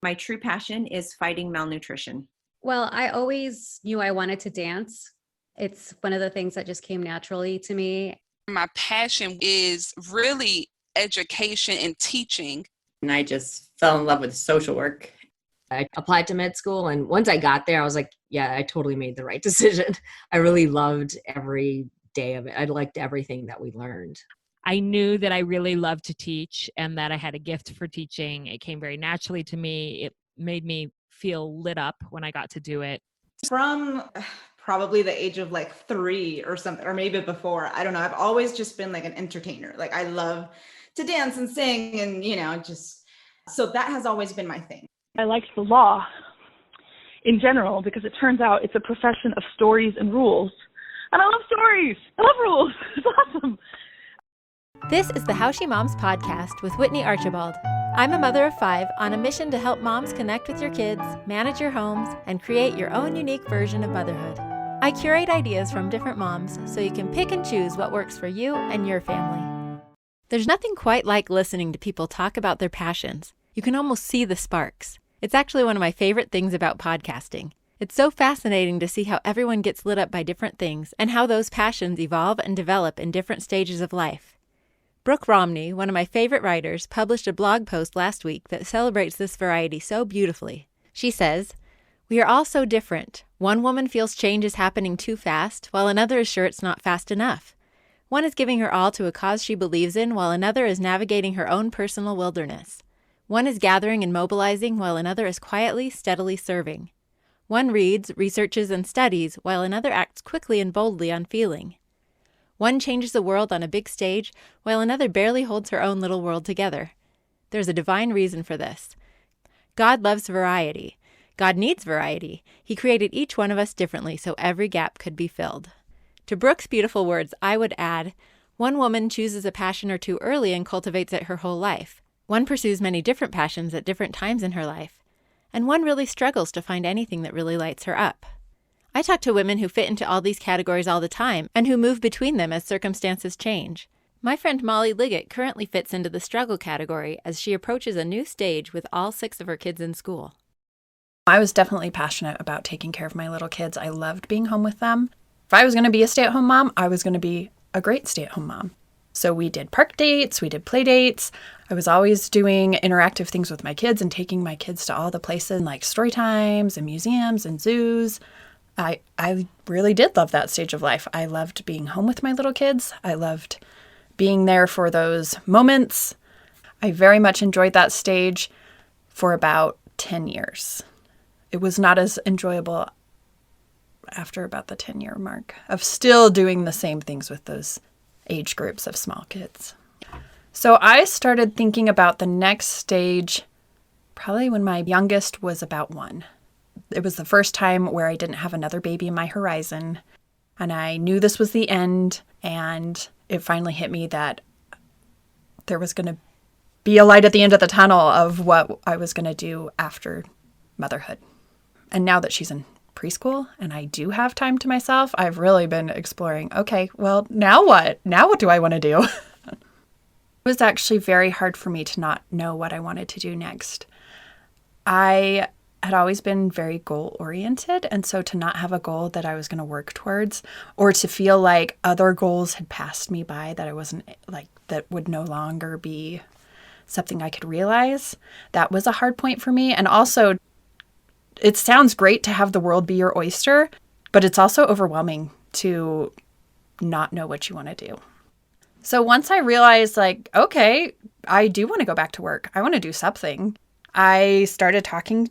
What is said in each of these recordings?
My true passion is fighting malnutrition. Well, I always knew I wanted to dance. It's one of the things that just came naturally to me. My passion is really education and teaching. And I just fell in love with social work. I applied to med school, and once I got there, I was like, yeah, I totally made the right decision. I really loved every day of it. I liked everything that we learned. I knew that I really loved to teach and that I had a gift for teaching. It came very naturally to me. It made me feel lit up when I got to do it. From probably the age of like 3 or something, or maybe before, I don't know. I've always just been like an entertainer. Like I love to dance and sing and, so that has always been my thing. I liked the law in general because it turns out it's a profession of stories and rules. And I love stories. I love rules. It's awesome. This is the How She Moms podcast with Whitney Archibald. I'm a mother of 5 on a mission to help moms connect with your kids, manage your homes, and create your own unique version of motherhood. I curate ideas from different moms so you can pick and choose what works for you and your family. There's nothing quite like listening to people talk about their passions. You can almost see the sparks. It's actually one of my favorite things about podcasting. It's so fascinating to see how everyone gets lit up by different things and how those passions evolve and develop in different stages of life. Brooke Romney, one of my favorite writers, published a blog post last week that celebrates this variety so beautifully. She says, "We are all so different. One woman feels change is happening too fast, while another is sure it's not fast enough. One is giving her all to a cause she believes in, while another is navigating her own personal wilderness. One is gathering and mobilizing, while another is quietly, steadily serving. One reads, researches, and studies, while another acts quickly and boldly on feeling. One changes the world on a big stage, while another barely holds her own little world together. There's a divine reason for this. God loves variety. God needs variety. He created each one of us differently so every gap could be filled." To Brooke's beautiful words, I would add, one woman chooses a passion or two early and cultivates it her whole life. One pursues many different passions at different times in her life. And one really struggles to find anything that really lights her up. I talk to women who fit into all these categories all the time and who move between them as circumstances change. My friend Molly Liggett currently fits into the struggle category as she approaches a new stage with all 6 of her kids in school. I was definitely passionate about taking care of my little kids. I loved being home with them. If I was going to be a stay-at-home mom, I was going to be a great stay-at-home mom. So we did park dates, we did play dates. I was always doing interactive things with my kids and taking my kids to all the places like story times and museums and zoos. I really did love that stage of life. I loved being home with my little kids. I loved being there for those moments. I very much enjoyed that stage for about 10 years. It was not as enjoyable after about the 10-year mark of still doing the same things with those age groups of small kids. So I started thinking about the next stage probably when my youngest was about 1. It was the first time where I didn't have another baby in my horizon, and I knew this was the end, and it finally hit me that there was going to be a light at the end of the tunnel of what I was going to do after motherhood. And now that she's in preschool and I do have time to myself, I've really been exploring, okay, well, now what? Now what do I want to do? It was actually very hard for me to not know what I wanted to do next. I had always been very goal-oriented, and so to not have a goal that I was going to work towards, or to feel like other goals had passed me by that I wasn't, like, that would no longer be something I could realize, that was a hard point for me. And also, it sounds great to have the world be your oyster, but it's also overwhelming to not know what you want to do. So once I realized, like, okay, I do want to go back to work. I want to do something. I started talking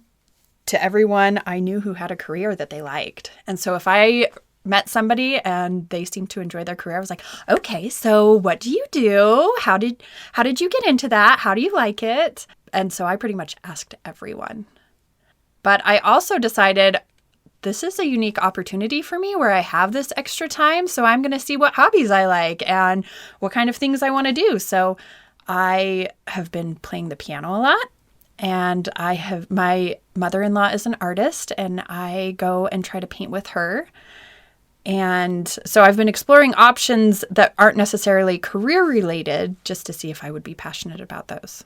to everyone I knew who had a career that they liked. And so if I met somebody and they seemed to enjoy their career, I was like, okay, so what do you do? How did you get into that? How do you like it? And so I pretty much asked everyone. But I also decided this is a unique opportunity for me where I have this extra time. So I'm going to see what hobbies I like and what kind of things I want to do. So I have been playing the piano a lot. And my mother-in-law is an artist, and I go and try to paint with her. And so I've been exploring options that aren't necessarily career related just to see if I would be passionate about those.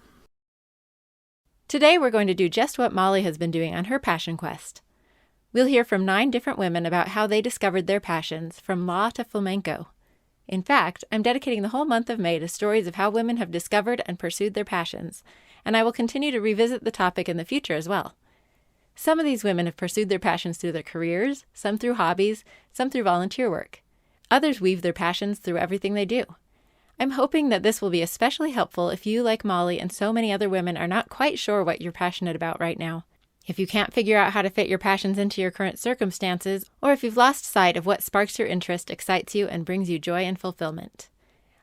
Today, we're going to do just what Molly has been doing on her passion quest. We'll hear from 9 different women about how they discovered their passions, from law to flamenco. In fact, I'm dedicating the whole month of May to stories of how women have discovered and pursued their passions, and I will continue to revisit the topic in the future as well. Some of these women have pursued their passions through their careers, some through hobbies, some through volunteer work. Others weave their passions through everything they do. I'm hoping that this will be especially helpful if you, like Molly and so many other women, are not quite sure what you're passionate about right now. If you can't figure out how to fit your passions into your current circumstances, or if you've lost sight of what sparks your interest, excites you, and brings you joy and fulfillment.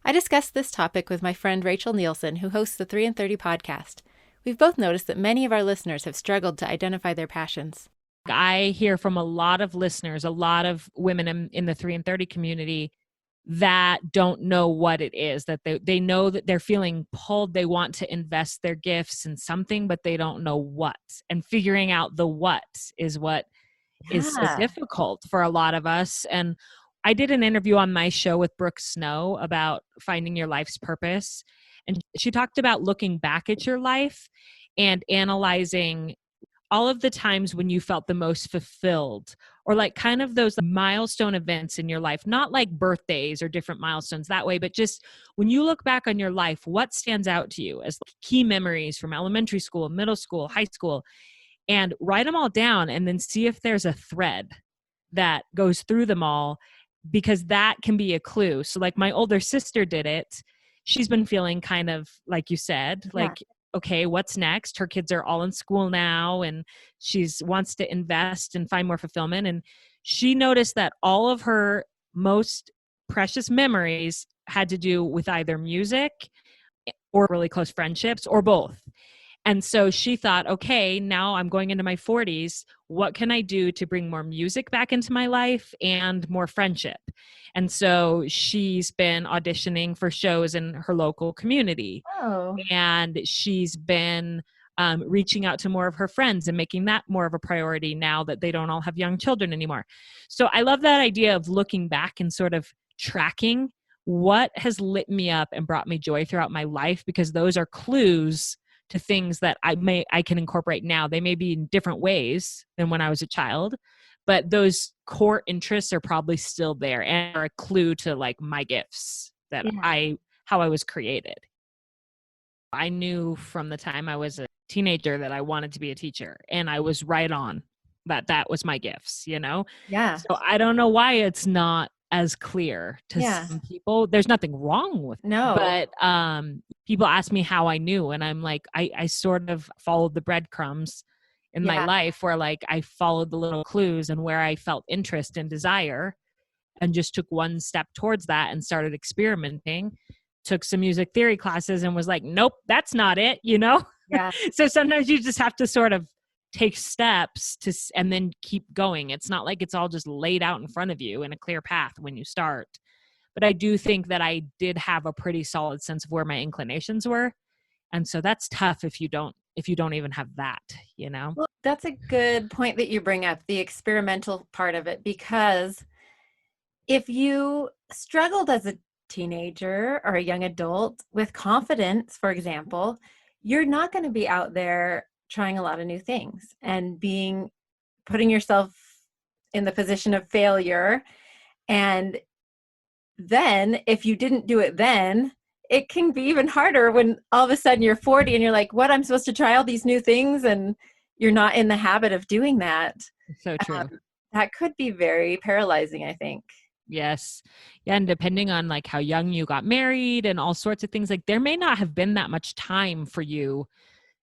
I discussed this topic with my friend Rachel Nielsen, who hosts the 3 in 30 podcast. We've both noticed that many of our listeners have struggled to identify their passions. I hear from a lot of listeners, a lot of women in the 3 in 30 community that don't know what it is, that they know that they're feeling pulled. They want to invest their gifts in something, but they don't know what. And figuring out the what is what is so difficult for a lot of us. And I did an interview on my show with Brooke Snow about finding your life's purpose. And she talked about looking back at your life and analyzing all of the times when you felt the most fulfilled, or like kind of those milestone events in your life, not like birthdays or different milestones that way, but just when you look back on your life, what stands out to you as key memories from elementary school, middle school, high school, and write them all down and then see if there's a thread that goes through them all, because that can be a clue. So like my older sister did it. She's been feeling kind of like you said, like, okay, what's next? Her kids are all in school now and she's wants to invest and find more fulfillment. And she noticed that all of her most precious memories had to do with either music or really close friendships or both. And so she thought, okay, now I'm going into my 40s. What can I do to bring more music back into my life and more friendship? And so she's been auditioning for shows in her local community. Oh. And she's been reaching out to more of her friends and making that more of a priority now that they don't all have young children anymore. So I love that idea of looking back and sort of tracking what has lit me up and brought me joy throughout my life, because those are clues to things that I can incorporate now. They may be in different ways than when I was a child, but those core interests are probably still there and are a clue to like my gifts that how I was created. I knew from the time I was a teenager that I wanted to be a teacher, and I was right on that was my gifts, you know? Yeah. So I don't know why it's not as clear to some people. There's nothing wrong with it. No. But people ask me how I knew, and I'm like, I sort of followed the breadcrumbs in my life where like I followed the little clues and where I felt interest and desire and just took one step towards that and started experimenting. Took some music theory classes and was like, nope, that's not it, you know? Yeah. So sometimes you just have to sort of take steps and then keep going. It's not like it's all just laid out in front of you in a clear path when you start. But I do think that I did have a pretty solid sense of where my inclinations were. And so that's tough if you don't even have that, you know? Well, that's a good point that you bring up, the experimental part of it, because if you struggled as a teenager or a young adult with confidence, for example, you're not going to be out there trying a lot of new things and putting yourself in the position of failure. And then if you didn't do it then, it can be even harder when all of a sudden you're 40 and you're like, what, I'm supposed to try all these new things, and you're not in the habit of doing that. So true. That could be very paralyzing, I think. Yes. Yeah. And depending on like how young you got married and all sorts of things, like there may not have been that much time for you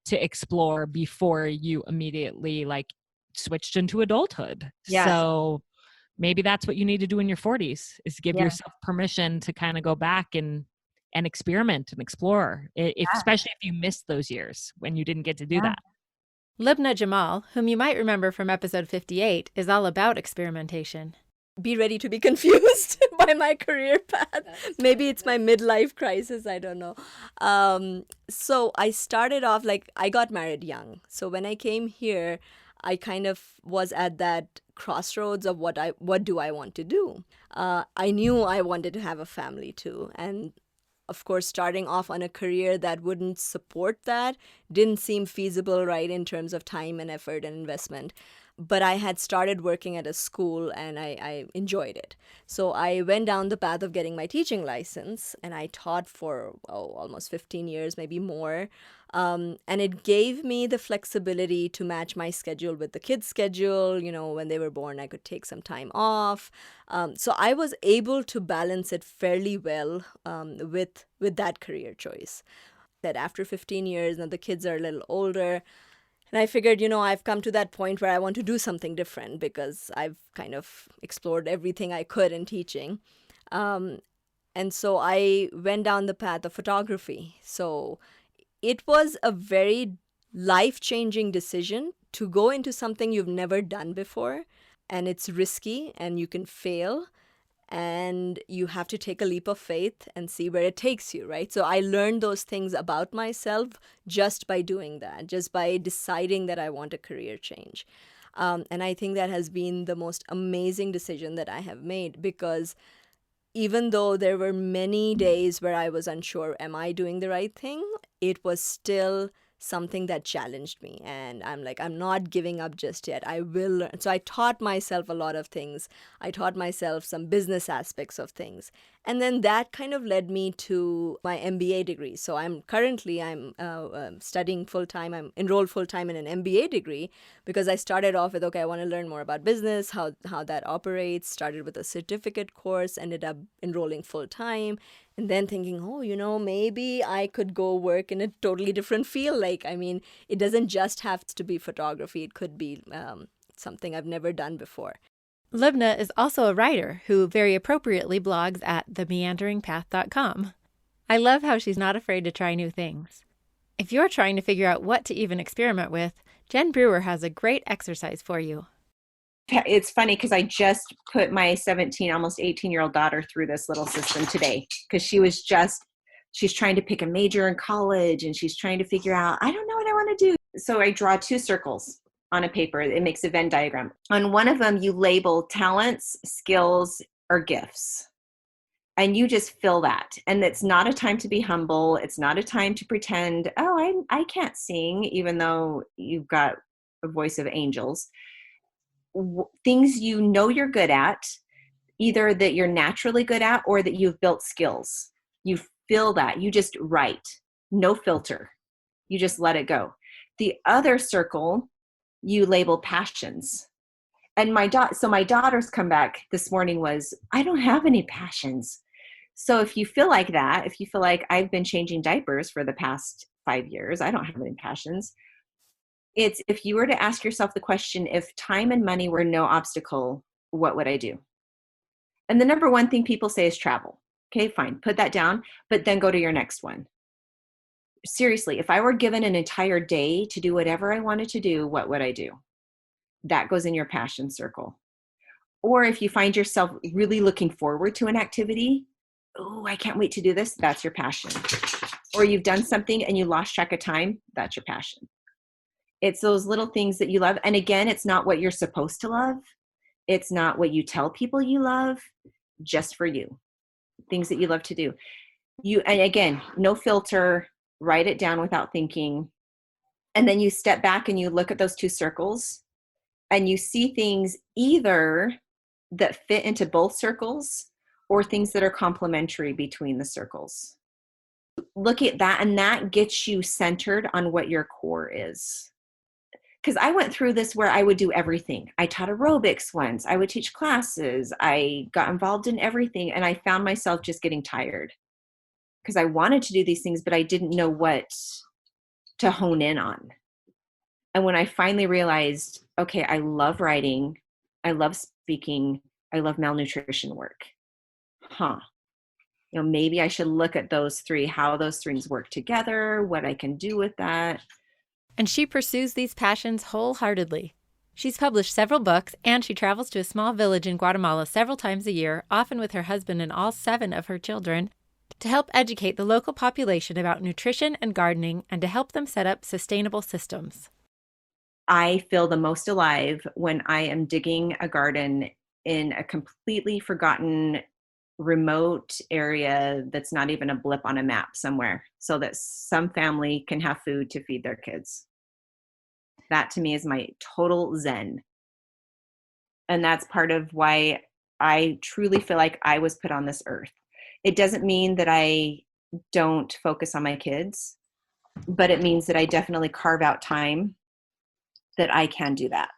to explore before you immediately like switched into adulthood. Yes. So maybe that's what you need to do in your 40s is give yourself permission to kind of go back and experiment and explore, especially if you missed those years when you didn't get to do that. Lubna Jamal, whom you might remember from episode 58, is all about experimentation. Be ready to be confused by my career path. Maybe it's my midlife crisis. I don't know. So I started off like I got married young. So when I came here, I kind of was at that crossroads of what do I want to do. I knew I wanted to have a family too, and of course, starting off on a career that wouldn't support that didn't seem feasible, right, in terms of time and effort and investment. But I had started working at a school and I enjoyed it. So I went down the path of getting my teaching license, and I taught for almost 15 years, maybe more. And it gave me the flexibility to match my schedule with the kids' schedule. When they were born, I could take some time off. So I was able to balance it fairly well with that career choice. That after 15 years, now the kids are a little older. And I figured, I've come to that point where I want to do something different because I've kind of explored everything I could in teaching. And so I went down the path of photography. So it was a very life-changing decision to go into something you've never done before. And it's risky and you can fail. And you have to take a leap of faith and see where it takes you, right? So I learned those things about myself just by doing that, just by deciding that I want a career change. And I think that has been the most amazing decision that I have made, because even though there were many days where I was unsure, am I doing the right thing? It was still something that challenged me. And I'm like, I'm not giving up just yet. I will learn. So I taught myself a lot of things. I taught myself some business aspects of things. And then that kind of led me to my MBA degree. So I'm studying full-time. I'm enrolled full-time in an MBA degree because I started off with, okay, I want to learn more about business, how that operates, started with a certificate course, ended up enrolling full-time. And then thinking, maybe I could go work in a totally different field. It doesn't just have to be photography. It could be something I've never done before. Lubna is also a writer who very appropriately blogs at themeanderingpath.com. I love how she's not afraid to try new things. If you're trying to figure out what to even experiment with, Jen Brewer has a great exercise for you. It's funny because I just put my 17, almost 18-year-old daughter through this little system today, because she's trying to pick a major in college and she's trying to figure out, I don't know what I want to do. So I draw 2 circles on a paper. It makes a Venn diagram. On one of them, you label talents, skills, or gifts. And you just fill that. And it's not a time to be humble. It's not a time to pretend, I can't sing, even though you've got a voice of angels. Things you're good at, either that you're naturally good at or that you've built skills. You fill that. You just write. No filter. You just let it go. The other circle, you label passions. And my daughter's comeback this morning was, I don't have any passions. So if you feel like that, if you feel like I've been changing diapers for the past 5 years, I don't have any passions. It's, if you were to ask yourself the question, if time and money were no obstacle, what would I do? And the number one thing people say is travel. Okay, fine, put that down, but then go to your next one. Seriously, if I were given an entire day to do whatever I wanted to do, what would I do? That goes in your passion circle. Or if you find yourself really looking forward to an activity, I can't wait to do this, that's your passion. Or you've done something and you lost track of time, that's your passion. It's those little things that you love. And again, it's not what you're supposed to love. It's not what you tell people you love, just for you. Things that you love to do. And again, no filter, write it down without thinking. And then you step back and you look at those 2 circles and you see things either that fit into both circles or things that are complementary between the circles. Look at that, and that gets you centered on what your core is. Because I went through this where I would do everything. I taught aerobics once. I would teach classes. I got involved in everything. And I found myself just getting tired because I wanted to do these things, but I didn't know what to hone in on. And when I finally realized, okay, I love writing. I love speaking. I love malnutrition work. Maybe I should look at those 3, how those things work together, what I can do with that. And she pursues these passions wholeheartedly. She's published several books, and she travels to a small village in Guatemala several times a year, often with her husband and all 7 of her children, to help educate the local population about nutrition and gardening and to help them set up sustainable systems. I feel the most alive when I am digging a garden in a completely forgotten remote area that's not even a blip on a map somewhere, so that some family can have food to feed their kids. That to me is my total zen. And that's part of why I truly feel like I was put on this earth. It doesn't mean that I don't focus on my kids, but it means that I definitely carve out time that I can do that.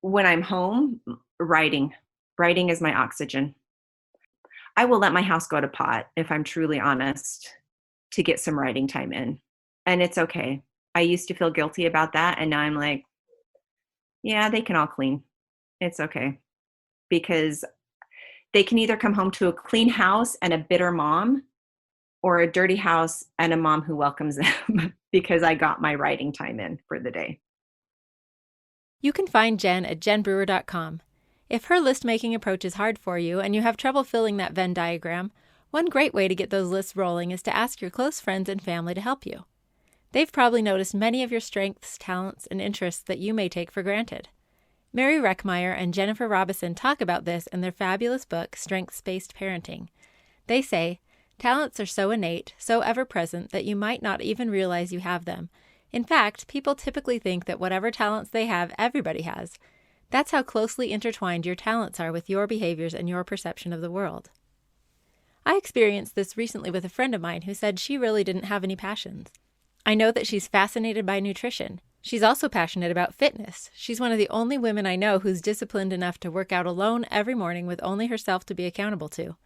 When I'm home, writing is my oxygen. I will let my house go to pot, if I'm truly honest, to get some writing time in. And it's okay. I used to feel guilty about that. And now I'm like, yeah, they can all clean. It's okay. Because they can either come home to a clean house and a bitter mom, or a dirty house and a mom who welcomes them because I got my writing time in for the day. You can find Jen at jenbrewer.com. If her list-making approach is hard for you and you have trouble filling that Venn diagram, one great way to get those lists rolling is to ask your close friends and family to help you. They've probably noticed many of your strengths, talents, and interests that you may take for granted. Mary Reckmeyer and Jennifer Robison talk about this in their fabulous book, Strengths-Based Parenting. They say, talents are so innate, so ever-present that you might not even realize you have them. In fact, people typically think that whatever talents they have, everybody has. That's how closely intertwined your talents are with your behaviors and your perception of the world. I experienced this recently with a friend of mine who said she really didn't have any passions. I know that she's fascinated by nutrition. She's also passionate about fitness. She's one of the only women I know who's disciplined enough to work out alone every morning with only herself to be accountable to.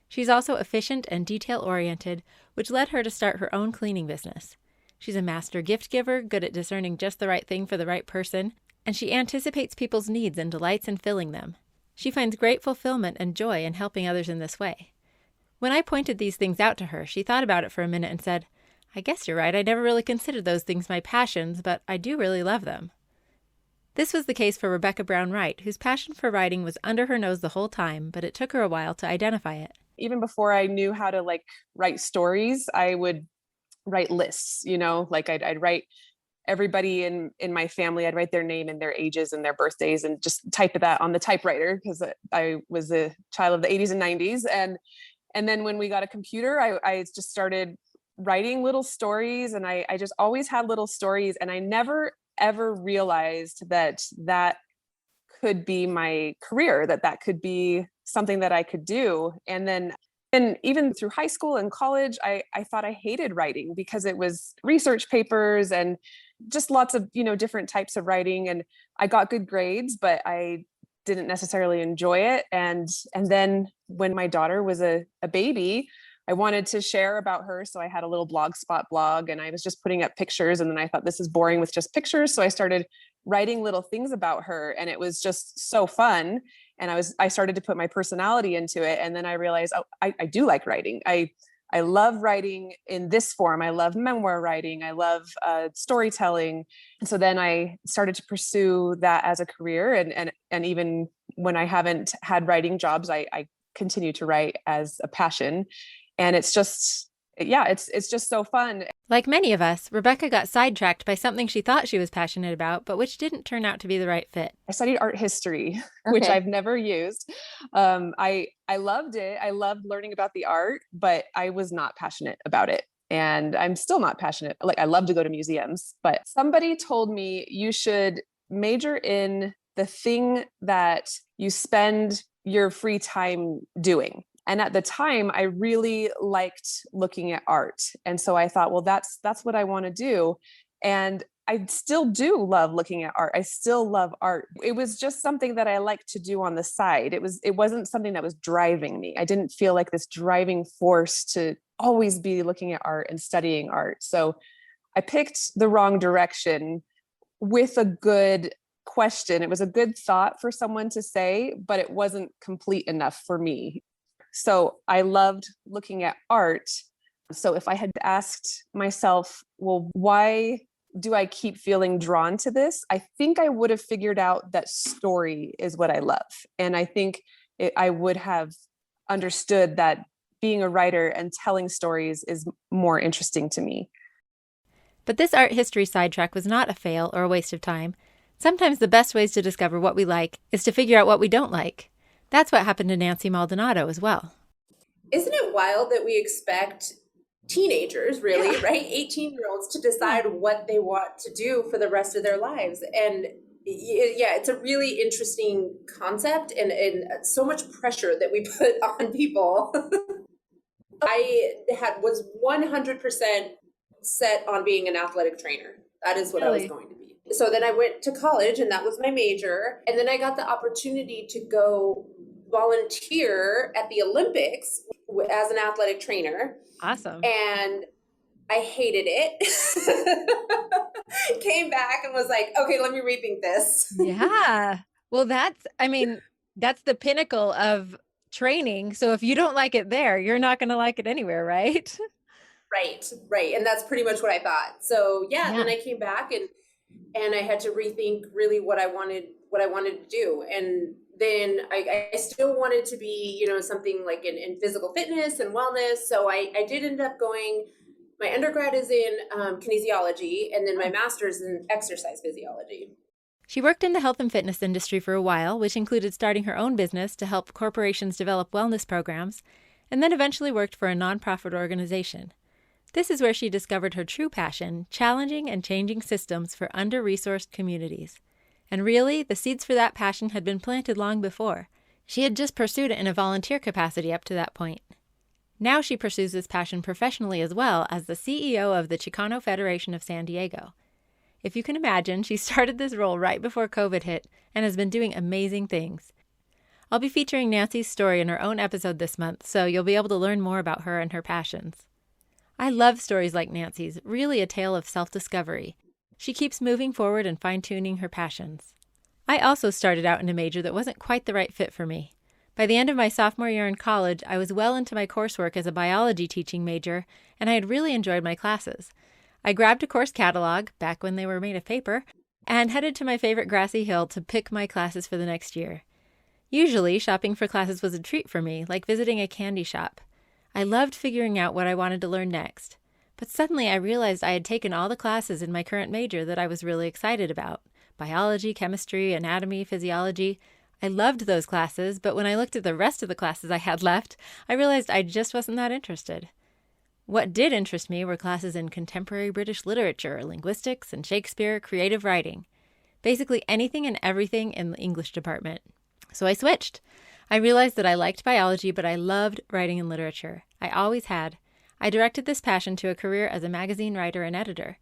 She's also efficient and detail-oriented, which led her to start her own cleaning business. She's a master gift giver, good at discerning just the right thing for the right person, and she anticipates people's needs and delights in filling them. She finds great fulfillment and joy in helping others in this way. When I pointed these things out to her, she thought about it for a minute and said, I guess you're right, I never really considered those things my passions, but I do really love them. This was the case for Rebecca Brown Wright, whose passion for writing was under her nose the whole time, but it took her a while to identify it. Even before I knew how to write stories, I would write lists, I'd write everybody in my family, I'd write their name and their ages and their birthdays and just type that on the typewriter because I was a child of the 80s and 90s. And then when we got a computer, I just started writing little stories, and I just always had little stories, and I never ever realized that could be my career, that could be something that I could do. And even through high school and college, I thought I hated writing because it was research papers and just lots of, different types of writing. And I got good grades, but I didn't necessarily enjoy it. And then when my daughter was a baby, I wanted to share about her. So I had a little blogspot blog, and I was just putting up pictures. And then I thought, this is boring with just pictures. So I started writing little things about her, and it was just so fun. And I started to put my personality into it. And then I realized, I do like writing. I love writing in this form. I love memoir writing. I love storytelling. And so then I started to pursue that as a career. And even when I haven't had writing jobs, I continue to write as a passion. And it's just, it's just so fun. Like many of us, Rebecca got sidetracked by something she thought she was passionate about, but which didn't turn out to be the right fit. I studied art history, which I've never used. I loved it. I loved learning about the art, but I was not passionate about it. And I'm still not passionate. I love to go to museums, but somebody told me you should major in the thing that you spend your free time doing. And at the time, I really liked looking at art. And so I thought, well, that's what I want to do. And I still do love looking at art. I still love art. It was just something that I liked to do on the side. It wasn't something that was driving me. I didn't feel like this driving force to always be looking at art and studying art. So I picked the wrong direction with a good question. It was a good thought for someone to say, but it wasn't complete enough for me. So I loved looking at art. So if I had asked myself, well, why do I keep feeling drawn to this? I think I would have figured out that story is what I love. And I think I would have understood that being a writer and telling stories is more interesting to me. But this art history sidetrack was not a fail or a waste of time. Sometimes the best ways to discover what we like is to figure out what we don't like. That's what happened to Nancy Maldonado as well. Isn't it wild that we expect teenagers, really, right? 18-year-olds to decide what they want to do for the rest of their lives. And yeah, it's a really interesting concept and so much pressure that we put on people. I was 100% set on being an athletic trainer. That is what I was going to be. So then I went to college and that was my major. And then I got the opportunity to go volunteer at the Olympics as an athletic trainer. Awesome. And I hated it. Came back and was like, okay, let me rethink this. Yeah. Well, that's the pinnacle of training. So if you don't like it there, you're not going to like it anywhere, right? Right. And that's pretty much what I thought. So then I came back and I had to rethink really what I wanted to do. And then I still wanted to be, something like in physical fitness and wellness. So I did end up going, my undergrad is in kinesiology and then my master's in exercise physiology. She worked in the health and fitness industry for a while, which included starting her own business to help corporations develop wellness programs, and then eventually worked for a nonprofit organization. This is where she discovered her true passion, challenging and changing systems for under-resourced communities. And really, the seeds for that passion had been planted long before. She had just pursued it in a volunteer capacity up to that point. Now she pursues this passion professionally as well as the CEO of the Chicano Federation of San Diego. If you can imagine, she started this role right before COVID hit and has been doing amazing things. I'll be featuring Nancy's story in her own episode this month, so you'll be able to learn more about her and her passions. I love stories like Nancy's, really a tale of self-discovery. She keeps moving forward and fine-tuning her passions. I also started out in a major that wasn't quite the right fit for me. By the end of my sophomore year in college, I was well into my coursework as a biology teaching major, and I had really enjoyed my classes. I grabbed a course catalog, back when they were made of paper, and headed to my favorite grassy hill to pick my classes for the next year. Usually, shopping for classes was a treat for me, like visiting a candy shop. I loved figuring out what I wanted to learn next. But suddenly I realized I had taken all the classes in my current major that I was really excited about. Biology, chemistry, anatomy, physiology. I loved those classes, but when I looked at the rest of the classes I had left, I realized I just wasn't that interested. What did interest me were classes in contemporary British literature, linguistics, and Shakespeare, creative writing. Basically anything and everything in the English department. So I switched. I realized that I liked biology, but I loved writing and literature. I always had. I directed this passion to a career as a magazine writer and editor.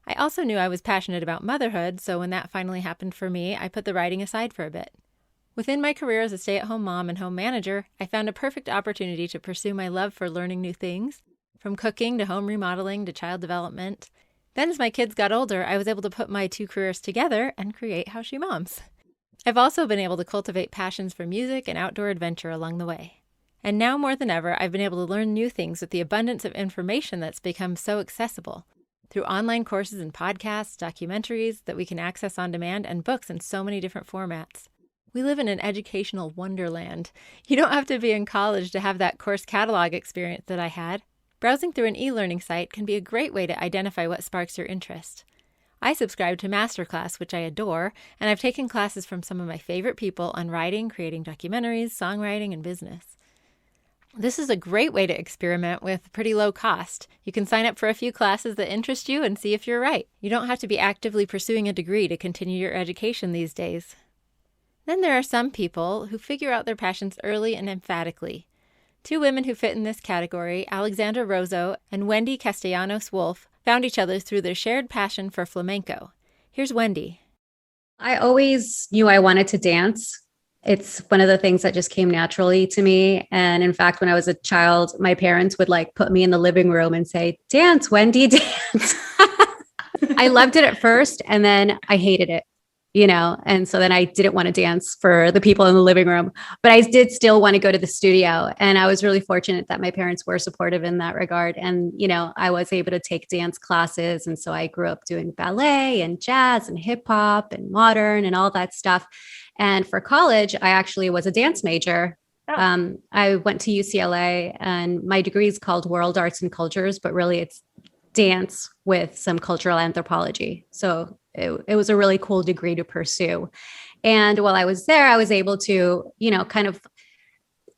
I also knew I was passionate about motherhood, so when that finally happened for me, I put the writing aside for a bit. Within my career as a stay-at-home mom and home manager, I found a perfect opportunity to pursue my love for learning new things, from cooking to home remodeling to child development. Then as my kids got older, I was able to put my two careers together and create How She Moms. I've also been able to cultivate passions for music and outdoor adventure along the way. And now more than ever, I've been able to learn new things with the abundance of information that's become so accessible, through online courses and podcasts, documentaries that we can access on demand, and books in so many different formats. We live in an educational wonderland. You don't have to be in college to have that course catalog experience that I had. Browsing through an e-learning site can be a great way to identify what sparks your interest. I subscribe to Masterclass, which I adore, and I've taken classes from some of my favorite people on writing, creating documentaries, songwriting, and business. This is a great way to experiment with pretty low cost. You can sign up for a few classes that interest you and see if you're right. You don't have to be actively pursuing a degree to continue your education these days. Then there are some people who figure out their passions early and emphatically. Two women who fit in this category, Alexandra Rosso and Wendy Castellanos-Wolf, found each other through their shared passion for flamenco. Here's Wendy. I always knew I wanted to dance. It's one of the things that just came naturally to me. And in fact, when I was a child, my parents would put me in the living room and say, "Dance, Wendy, dance." I loved it at first, and then I hated it. And so then I didn't want to dance for the people in the living room, but I did still want to go to the studio. And I was really fortunate that my parents were supportive in that regard. And, I was able to take dance classes. And so I grew up doing ballet and jazz and hip hop and modern and all that stuff. And for college, I actually was a dance major. I went to UCLA and my degree is called World Arts and Cultures, but really it's dance with some cultural anthropology. So it was a really cool degree to pursue. And while I was there, I was able to, kind of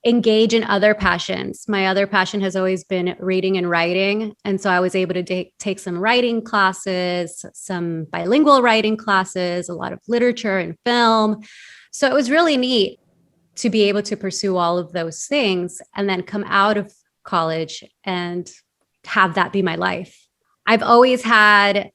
engage in other passions. My other passion has always been reading and writing. And so I was able to take some writing classes, some bilingual writing classes, a lot of literature and film. So it was really neat to be able to pursue all of those things and then come out of college and have that be my life. I've always had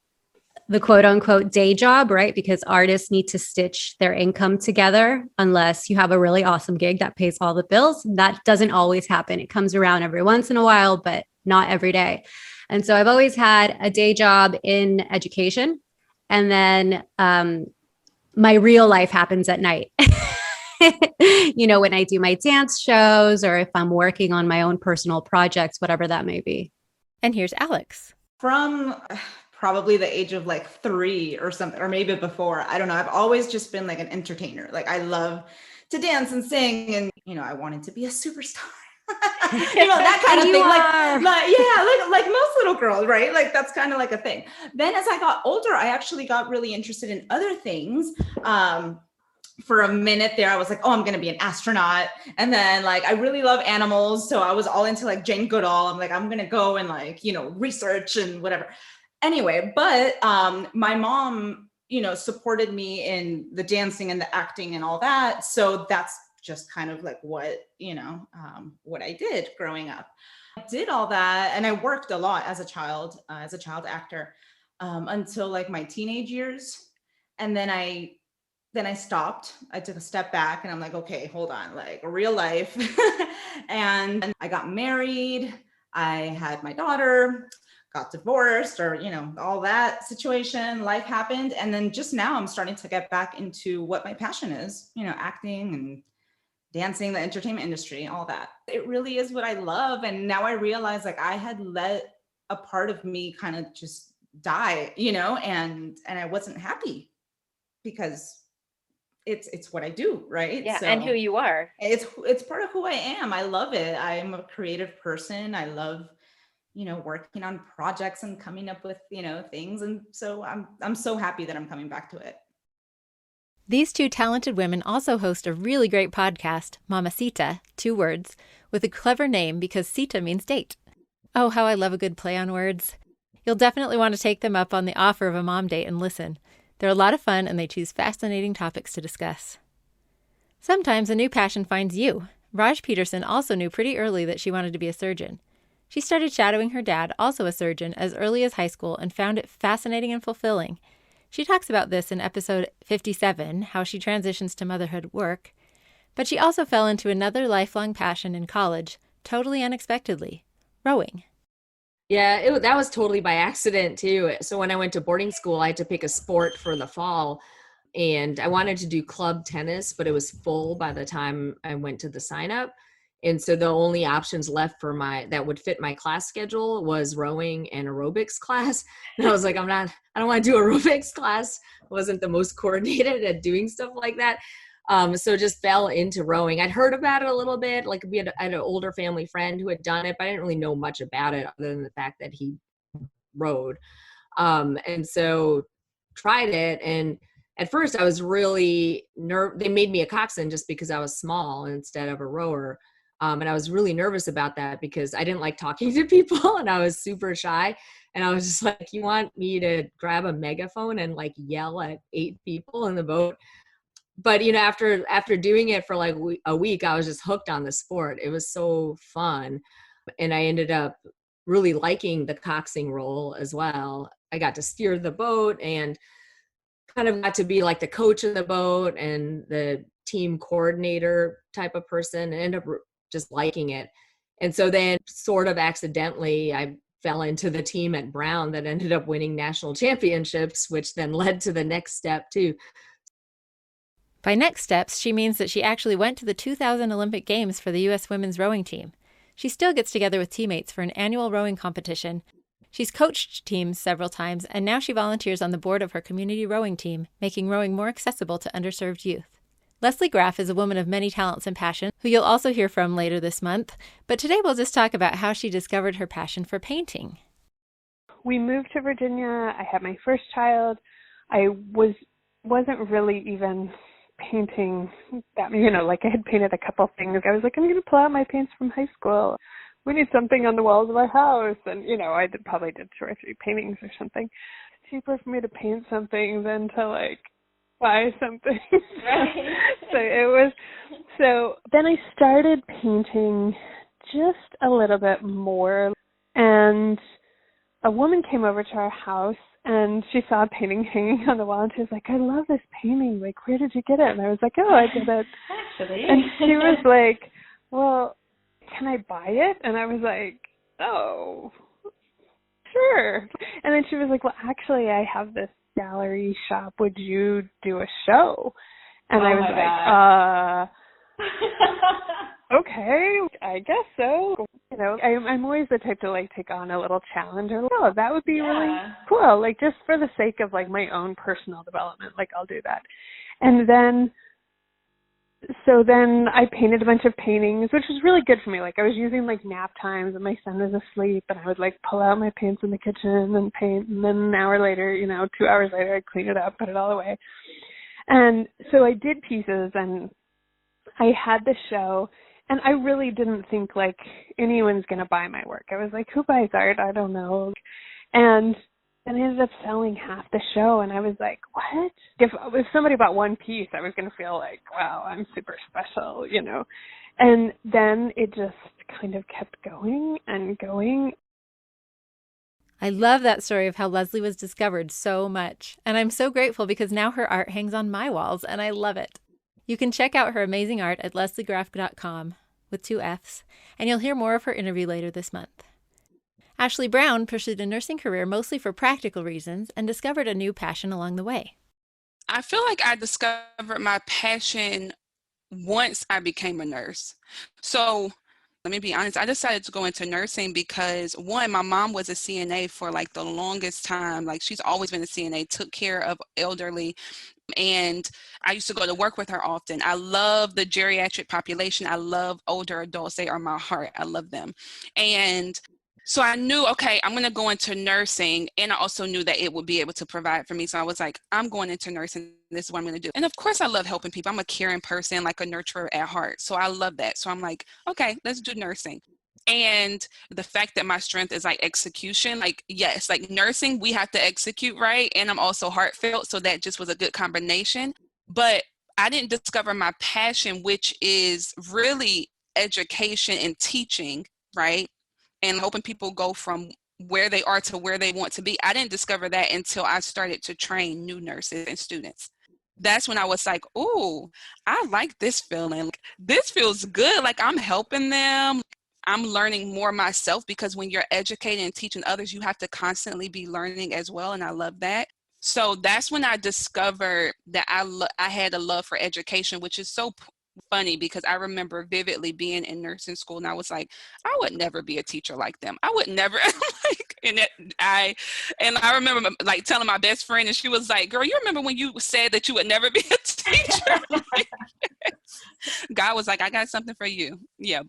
the quote unquote day job, right? Because artists need to stitch their income together unless you have a really awesome gig that pays all the bills. That doesn't always happen. It comes around every once in a while, but not every day. And so I've always had a day job in education. And then my real life happens at night. When I do my dance shows or if I'm working on my own personal projects, whatever that may be. And here's Alex. From probably the age of like 3 or something, or maybe before, I don't know. I've always just been like an entertainer. Like I love to dance and sing, and I wanted to be a superstar. That kind of thing. Like most little girls, right? Like that's kind of like a thing. Then as I got older, I actually got really interested in other things. For a minute there, I was like, oh, I'm going to be an astronaut. And then I really love animals. So I was all into like Jane Goodall. I'm like, I'm going to go and research and whatever. Anyway, but my mom, supported me in the dancing and the acting and all that. So that's just kind of like what I did growing up. I did all that. And I worked a lot as a child actor until like my teenage years. And then I stopped. I took a step back and I'm like, okay, hold on, like real life. And I got married. I had my daughter, got divorced, or, all that situation, life happened. And then just now I'm starting to get back into what my passion is, acting and dancing, the entertainment industry, all that. It really is what I love. And now I realize like I had let a part of me kind of just die, and I wasn't happy because it's what I do, right? Yeah, so and who you are. It's part of who I am. I love it. I'm a creative person. I love, working on projects and coming up with, things. And so I'm so happy that I'm coming back to it. These two talented women also host a really great podcast, Mamacita, 2 words, with a clever name because Cita means date. Oh, how I love a good play on words. You'll definitely want to take them up on the offer of a mom date and listen. They're a lot of fun and they choose fascinating topics to discuss. Sometimes a new passion finds you. Raj Peterson also knew pretty early that she wanted to be a surgeon. She started shadowing her dad, also a surgeon, as early as high school and found it fascinating and fulfilling. She talks about this in episode 57, how she transitions to motherhood work. But she also fell into another lifelong passion in college, totally unexpectedly, rowing. Yeah, that was totally by accident too. So when I went to boarding school, I had to pick a sport for the fall, and I wanted to do club tennis, but it was full by the time I went to the sign up. And so the only options left for that would fit my class schedule was rowing and aerobics class. And I was like, I don't want to do aerobics class. I wasn't the most coordinated at doing stuff like that. So just fell into rowing. I'd heard about it a little bit. Like I had an older family friend who had done it, but I didn't really know much about it other than the fact that he rowed. And so tried it. And at first I was really they made me a coxswain just because I was small instead of a rower. And I was really nervous about that because I didn't like talking to people and I was super shy. And I was just like, you want me to grab a megaphone and like yell at 8 people in the boat? But, after doing it for like a week, I was just hooked on the sport. It was so fun. And I ended up really liking the coxing role as well. I got to steer the boat and kind of got to be like the coach of the boat and the team coordinator type of person, and ended up just liking it. And so then sort of accidentally, I fell into the team at Brown that ended up winning national championships, which then led to the next step too. By next steps, she means that she actually went to the 2000 Olympic Games for the U.S. women's rowing team. She still gets together with teammates for an annual rowing competition. She's coached teams several times, and now she volunteers on the board of her community rowing team, making rowing more accessible to underserved youth. Leslie Graff is a woman of many talents and passions, who you'll also hear from later this month, but today we'll just talk about how she discovered her passion for painting. We moved to Virginia. I had my first child. I wasn't really even painting that, like I had painted a couple things. I was like, I'm going to pull out my paints from high school. We need something on the walls of my house. And, I probably did 2 or 3 paintings or something. It's cheaper for me to paint something than to like buy something. Right. So then I started painting just a little bit more. And a woman came over to our house and she saw a painting hanging on the wall and she was like, I love this painting. Like, where did you get it? And I was like, oh, I did it. Actually. And she was like, well, can I buy it? And I was like, oh, sure. And then she was like, well, actually, I have this gallery shop. Would you do a show? And I was like, okay, I guess so. I'm always the type to like take on a little challenge or, oh, that would be really cool. Like just for the sake of like my own personal development, like I'll do that. And then I painted a bunch of paintings, which was really good for me. Like I was using like nap times and my son was asleep and I would like pull out my paints in the kitchen and paint. And then an hour later, 2 hours later, I'd clean it up, put it all away. And so I did pieces and I had the show and I really didn't think like anyone's going to buy my work. I was like, who buys art? I don't know. And I ended up selling half the show and I was like, what? If somebody bought one piece, I was going to feel like, wow, I'm super special, And then it just kind of kept going and going. I love that story of how Leslie was discovered so much. And I'm so grateful because now her art hangs on my walls and I love it. You can check out her amazing art at lesliegraff.com with 2 F's, and you'll hear more of her interview later this month. Ashley Brown pursued a nursing career mostly for practical reasons and discovered a new passion along the way. I feel like I discovered my passion once I became a nurse. So let me be honest, I decided to go into nursing because one, my mom was a CNA for like the longest time. Like she's always been a CNA, took care of elderly. And I used to go to work with her often. I love the geriatric population. I love older adults. They are my heart. I love them. And so I knew, okay, I'm going to go into nursing. And I also knew that it would be able to provide for me. So I was like, I'm going into nursing. This is what I'm going to do. And of course, I love helping people. I'm a caring person, like a nurturer at heart. So I love that. So I'm like, okay, let's do nursing. And the fact that my strength is like execution, like, yes, like nursing, we have to execute, right? And I'm also heartfelt. So that just was a good combination. But I didn't discover my passion, which is really education and teaching, right? And helping people go from where they are to where they want to be. I didn't discover that until I started to train new nurses and students. That's when I was like, oh, I like this feeling. This feels good. Like I'm helping them. I'm learning more myself because when you're educating and teaching others, you have to constantly be learning as well. And I love that. So that's when I discovered that I had a love for education, which is so funny because I remember vividly being in nursing school and I was like, I would never be a teacher like them. I would never and I remember like telling my best friend and she was like, girl, you remember when you said that you would never be a teacher? Like, God was like, I got something for you. Yeah.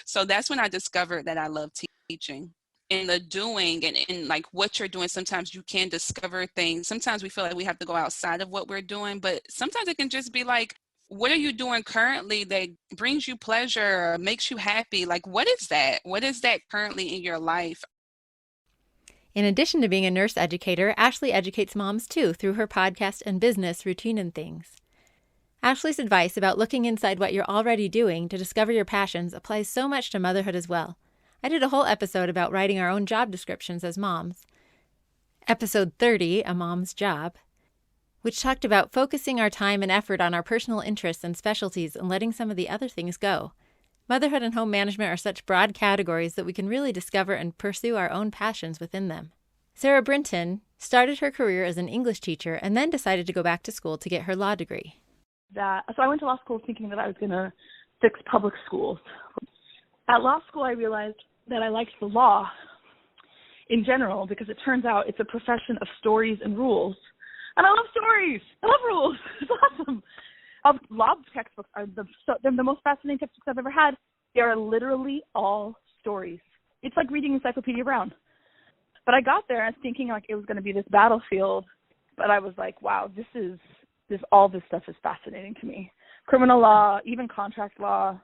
So that's when I discovered that I love teaching. In the doing and in like what you're doing, sometimes you can discover things. Sometimes we feel like we have to go outside of what we're doing, but sometimes it can just be like, what are you doing currently that brings you pleasure or makes you happy? Like, what is that? What is that currently in your life? In addition to being a nurse educator, Ashley educates moms too through her podcast and business, Routine and Things. Ashley's advice about looking inside what you're already doing to discover your passions applies so much to motherhood as well. I did a whole episode about writing our own job descriptions as moms. Episode 30, A Mom's Job, which talked about focusing our time and effort on our personal interests and specialties and letting some of the other things go. Motherhood and home management are such broad categories that we can really discover and pursue our own passions within them. Sarah Brinton started her career as an English teacher and then decided to go back to school to get her law degree. So I went to law school thinking that I was going to fix public schools. At law school, I realized that I liked the law in general because it turns out it's a profession of stories and rules. And I love stories. I love rules. It's awesome. Law textbooks are they're the most fascinating textbooks I've ever had. They are literally all stories. It's like reading Encyclopedia Brown. But I got there thinking like it was going to be this battlefield. But I was like, wow, this is all this stuff is fascinating to me. Criminal law, even contract law,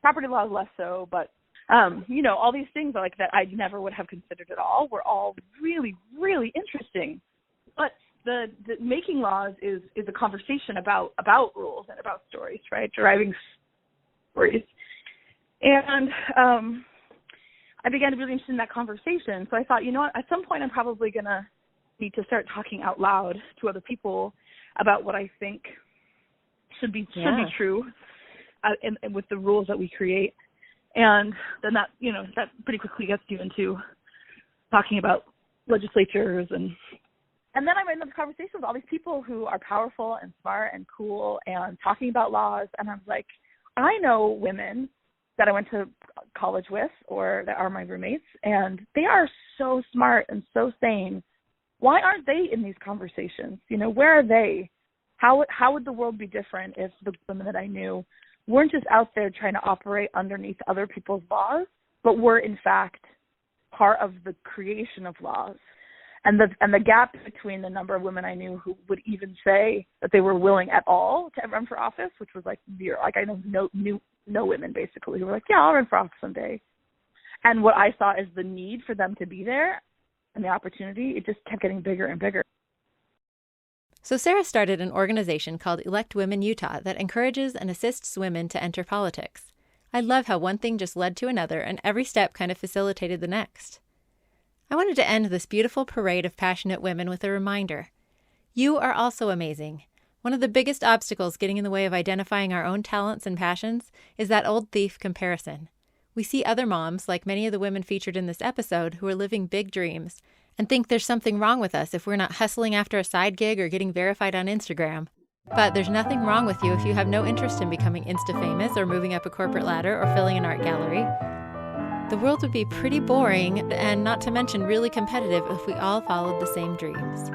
property law is less so, but all these things like that I never would have considered at all were all really, really interesting. But the making laws is a conversation about rules and about stories, right? Deriving stories. And I began to be really interested in that conversation. So I thought, at some point I'm probably going to need to start talking out loud to other people about what I think should be true and with the rules that we create. And then that pretty quickly gets you into talking about legislatures and then I'm in the conversation with all these people who are powerful and smart and cool and talking about laws. And I'm like, I know women that I went to college with or that are my roommates, and they are so smart and so sane. Why aren't they in these conversations? Where are they? How would the world be different if the women that I knew weren't just out there trying to operate underneath other people's laws, but were in fact part of the creation of laws? And the gap between the number of women I knew who would even say that they were willing at all to run for office, which was like zero. Like I know no women basically who were like, yeah, I'll run for office someday. And what I saw is the need for them to be there and the opportunity, it just kept getting bigger and bigger. So Sarah started an organization called Elect Women Utah that encourages and assists women to enter politics. I love how one thing just led to another and every step kind of facilitated the next. I wanted to end this beautiful parade of passionate women with a reminder. You are also amazing. One of the biggest obstacles getting in the way of identifying our own talents and passions is that old thief comparison. We see other moms, like many of the women featured in this episode, who are living big dreams, and think there's something wrong with us if we're not hustling after a side gig or getting verified on Instagram. But there's nothing wrong with you if you have no interest in becoming Insta-famous or moving up a corporate ladder or filling an art gallery. The world would be pretty boring, and not to mention really competitive, if we all followed the same dreams.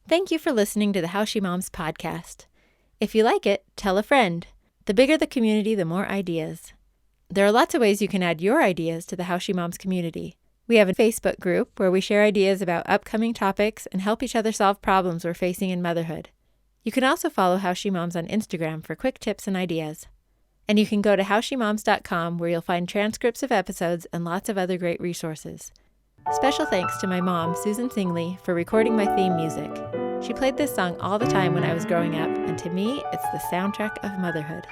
Thank you for listening to the How She Moms podcast. If you like it, tell a friend. The bigger the community, the more ideas. There are lots of ways you can add your ideas to the How She Moms community. We have a Facebook group where we share ideas about upcoming topics and help each other solve problems we're facing in motherhood. You can also follow How She Moms on Instagram for quick tips and ideas. And you can go to howshemoms.com where you'll find transcripts of episodes and lots of other great resources. Special thanks to my mom, Susan Singley, for recording my theme music. She played this song all the time when I was growing up, and to me, it's the soundtrack of motherhood.